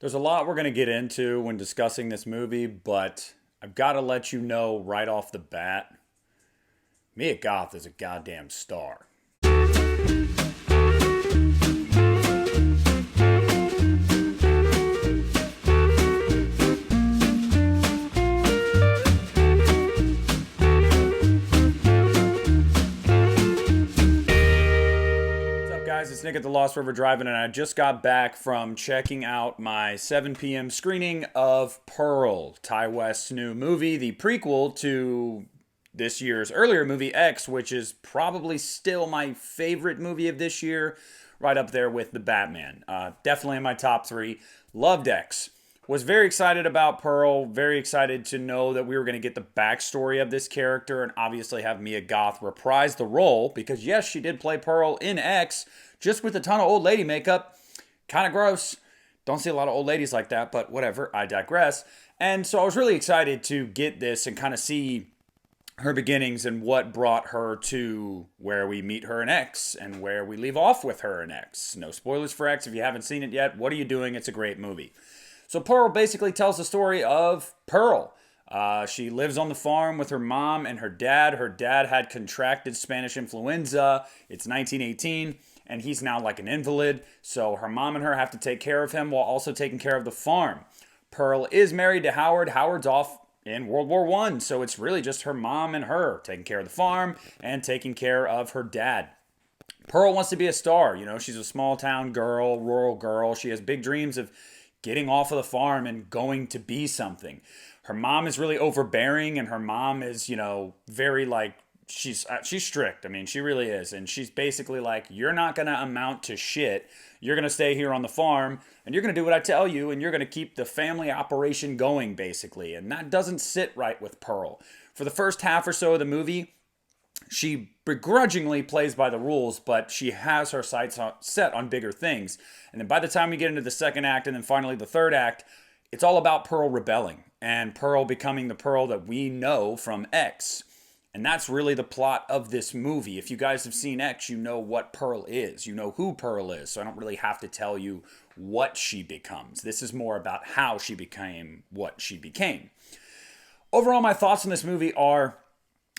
There's a lot we're going to get into when discussing this movie, but I've got to let you know right off the bat, Mia Goth is a goddamn star. Guys, it's Nick at the Lost River Drive-In, and I just got back from checking out my 7 p.m. screening of Pearl, Ty West's new movie, the prequel to this year's earlier movie, X, which is probably still my favorite movie of this year, right up there with The Batman. Definitely in my top 3. Loved X. Was very excited about Pearl, very excited to know that we were going to get the backstory of this character and obviously have Mia Goth reprise the role because yes, she did play Pearl in X, just with a ton of old lady makeup. Kind of gross. Don't see a lot of old ladies like that, but whatever, I digress. And so I was really excited to get this and kind of see her beginnings and what brought her to where we meet her in X and where we leave off with her in X. No spoilers for X if you haven't seen it yet. What are you doing? It's a great movie. So Pearl basically tells the story of Pearl. She lives on the farm with her mom and her dad. Her dad had contracted Spanish influenza. It's 1918, and he's now like an invalid. So her mom and her have to take care of him while also taking care of the farm. Pearl is married to Howard. Howard's off in World War I, so it's really just her mom and her taking care of the farm and taking care of her dad. Pearl wants to be a star. You know, she's a small town girl, rural girl. She has big dreams of getting off of the farm and going to be something. Her mom is really overbearing, and her mom is, very like, she's strict. I mean, she really is. And she's basically like, you're not going to amount to shit. You're going to stay here on the farm, and you're going to do what I tell you, and you're going to keep the family operation going, basically. And that doesn't sit right with Pearl. For the first half or so of the movie, she begrudgingly plays by the rules, but she has her sights set on bigger things. And then by the time we get into the second act and then finally the third act, it's all about Pearl rebelling and Pearl becoming the Pearl that we know from X. And that's really the plot of this movie. If you guys have seen X, you know what Pearl is. You know who Pearl is. So I don't really have to tell you what she becomes. This is more about how she became what she became. Overall, my thoughts on this movie are,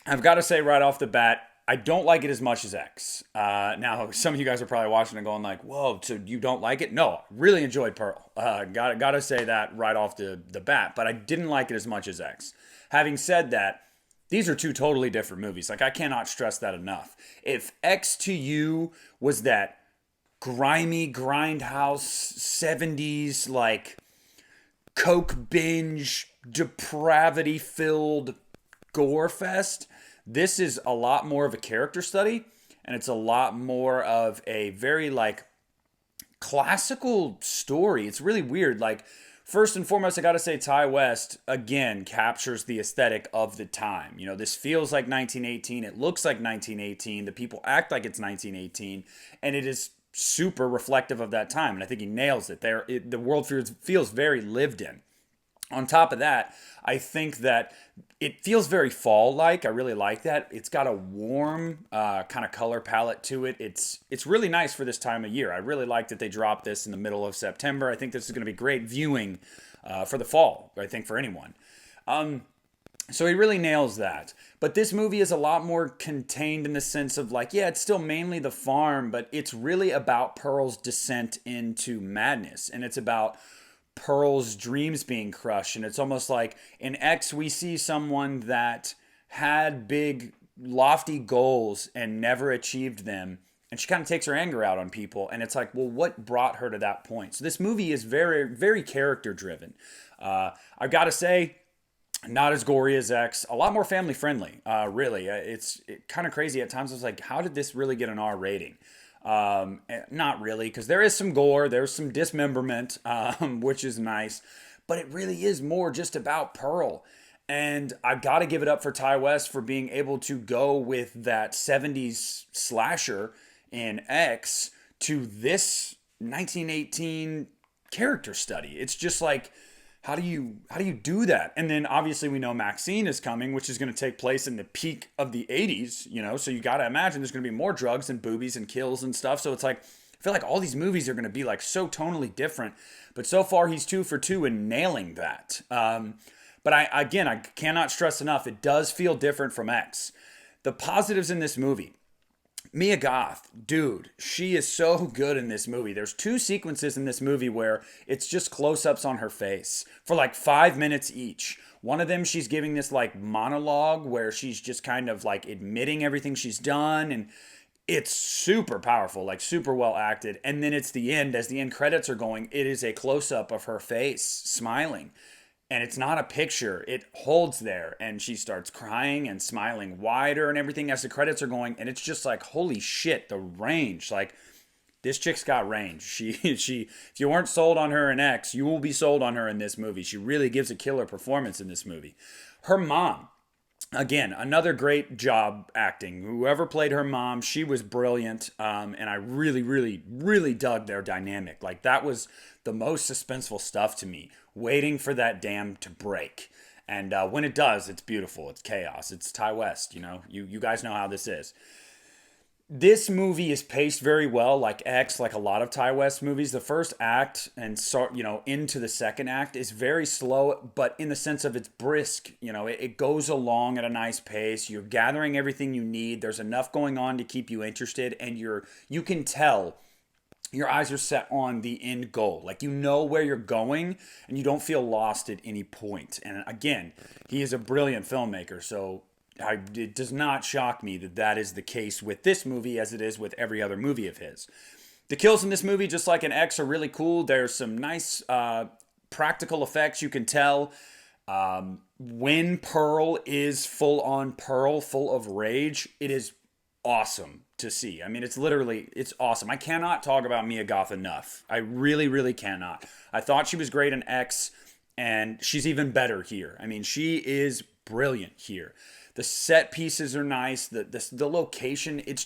I've got to say right off the bat, I don't like it as much as X. Now, some of you guys are probably watching and going like, whoa, so you don't like it? No, really enjoyed Pearl. Got to say that right off the bat, but I didn't like it as much as X. Having said that, these are two totally different movies. Like, I cannot stress that enough. If X to you was that grimy, grindhouse, 70s, like, coke binge, depravity-filled gore fest, this is a lot more of a character study, and it's a lot more of a very like classical story. It's really weird. Like, first and foremost, I gotta say Ty West again captures the aesthetic of the time. You know, this feels like 1918. It looks like 1918. The people act like it's 1918, and it is super reflective of that time. And I think he nails it. The world feels very lived in. On top of that, I think that it feels very fall-like. I really like that. It's got a warm kind of color palette to it. It's really nice for this time of year. I really like that they dropped this in the middle of September. I think this is going to be great viewing for the fall, I think, for anyone. So he really nails that. But this movie is a lot more contained in the sense of like, yeah, it's still mainly the farm, but it's really about Pearl's descent into madness. And it's about Pearl's dreams being crushed. And it's almost like in X, we see someone that had big, lofty goals and never achieved them. And she kind of takes her anger out on people. And it's like, well, what brought her to that point? So this movie is very, very character driven. I've got to say, not as gory as X, a lot more family friendly, really. It's kind of crazy at times. I was like, how did this really get an R rating? Not really, because there is some gore, there's some dismemberment, which is nice, but it really is more just about Pearl. And I've got to give it up for Ty West for being able to go with that 70s slasher in X to this 1918 character study. It's just like, how do you do that? And then obviously we know Maxine is coming, which is going to take place in the peak of the 80s, so you got to imagine there's going to be more drugs and boobies and kills and stuff. So it's like, I feel like all these movies are going to be like so tonally different, but so far he's 2 for 2 in nailing that. But I cannot stress enough, it does feel different from X. The positives in this movie. Mia Goth, dude, she is so good in this movie. There's 2 sequences in this movie where it's just close-ups on her face for like 5 minutes each. One of them, she's giving this like monologue where she's just kind of like admitting everything she's done, and it's super powerful, like super well acted. And then it's the end, as the end credits are going, it is a close-up of her face smiling. And it's not a picture, it holds there, and she starts crying and smiling wider and everything as the credits are going, and it's just like, holy shit, the range. Like, this chick's got range. She if you weren't sold on her in X, you will be sold on her in this movie. She really gives a killer performance in this movie. Her mom, again, another great job acting. Whoever played her mom, she was brilliant, and I really, really, really dug their dynamic. Like, that was the most suspenseful stuff to me, waiting for that dam to break. And when it does, it's beautiful. It's chaos. It's Ty West, you know. You guys know how this is. This movie is paced very well, like X, like a lot of Ty West movies. The first act and into the second act is very slow, but in the sense of it's brisk. You know, it goes along at a nice pace. You're gathering everything you need. There's enough going on to keep you interested, and you can tell your eyes are set on the end goal. Like, you know where you're going, and you don't feel lost at any point. And again, he is a brilliant filmmaker, so it does not shock me that that is the case with this movie as it is with every other movie of his. The kills in this movie, just like in X, are really cool. There's some nice practical effects. You can tell when Pearl is full on Pearl, full of rage, it is awesome to see. I mean, it's awesome. I cannot talk about Mia Goth enough. I really, really cannot. I thought she was great in X, and she's even better here. I mean, she is brilliant here. The set pieces are nice. The location, it's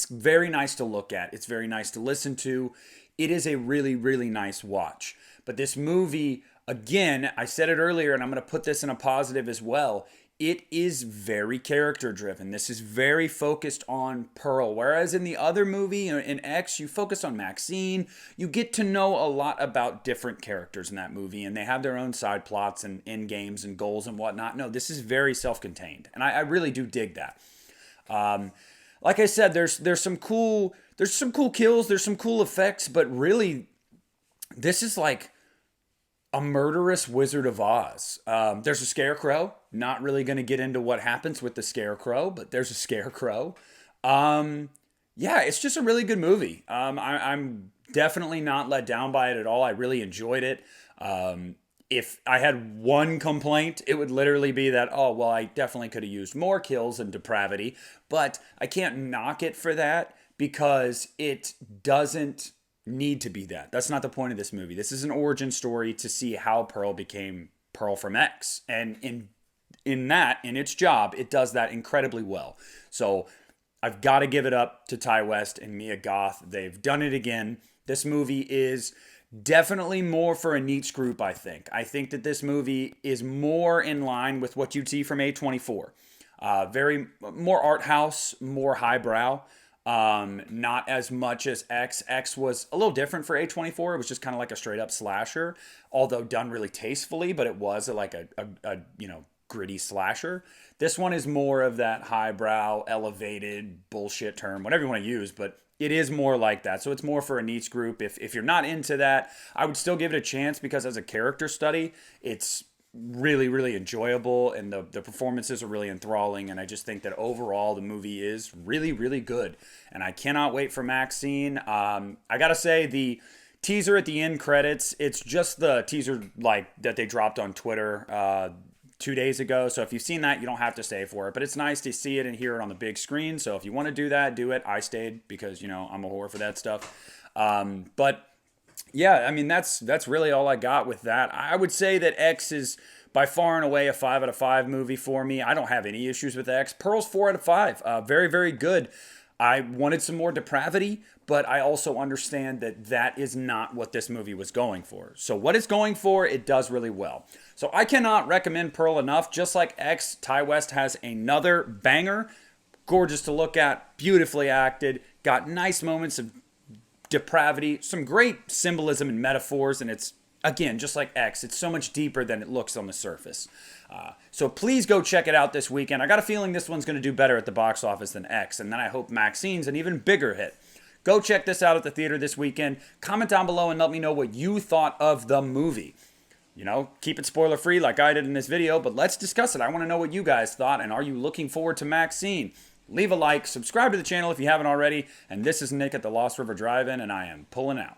very nice to look at. It's very nice to listen to. It is a really, really nice watch. But this movie, again, I said it earlier, and I'm going to put this in a positive as well. It is very character driven. This is very focused on Pearl. Whereas in the other movie, in X, you focus on Maxine. You get to know a lot about different characters in that movie, and they have their own side plots and end games and goals and whatnot. No, this is very self-contained, and I really do dig that. Like I said, there's some cool kills, there's some cool effects, but really, this is like a murderous Wizard of Oz. There's a scarecrow. Not really going to get into what happens with the scarecrow, but there's a scarecrow. Yeah, it's just a really good movie. I'm definitely not let down by it at all. I really enjoyed it. If I had one complaint, it would literally be that, I definitely could have used more kills and depravity, but I can't knock it for that because it doesn't need to be that. That's not the point of this movie. This is an origin story to see how Pearl became Pearl from X. And in its job, it does that incredibly well. So I've got to give it up to Ty West and Mia Goth. They've done it again. This movie is definitely more for a niche group, I think. I think that this movie is more in line with what you'd see from A24. Very more art house, more highbrow. Not as much as X. X was a little different for A24. It was just kind of like a straight up slasher, although done really tastefully, but it was like a gritty slasher. This one is more of that highbrow, elevated bullshit term, whatever you want to use, but it is more like that. So it's more for a niche group. If you're not into that, I would still give it a chance because as a character study, it's really, really enjoyable, and the performances are really enthralling, and I just think that overall the movie is really, really good, and I cannot wait for Maxine. I gotta say, the teaser at the end credits, it's just the teaser like that they dropped on Twitter 2 days ago, so if you've seen that, you don't have to stay for it, but it's nice to see it and hear it on the big screen, so if you want to do that, do it. I stayed because, I'm a whore for that stuff. But yeah, I mean, that's really all I got with that. I would say that X is by far and away a 5 out of 5 movie for me. I don't have any issues with X. Pearl's 4 out of 5. Very, very good. I wanted some more depravity, but I also understand that that is not what this movie was going for. So what it's going for, it does really well. So I cannot recommend Pearl enough. Just like X, Ty West has another banger. Gorgeous to look at, beautifully acted, got nice moments of depravity, some great symbolism and metaphors, and it's, again, just like X, it's so much deeper than it looks on the surface. So please go check it out this weekend. I got a feeling this one's going to do better at the box office than X, and then I hope Maxine's an even bigger hit. Go check this out at the theater this weekend. Comment down below and let me know what you thought of the movie. You know, keep it spoiler free like I did in this video, but let's discuss it. I want to know what you guys thought, and are you looking forward to Maxine? Leave a like, subscribe to the channel if you haven't already, and this is Nick at the Lost River Drive-In, and I am pulling out.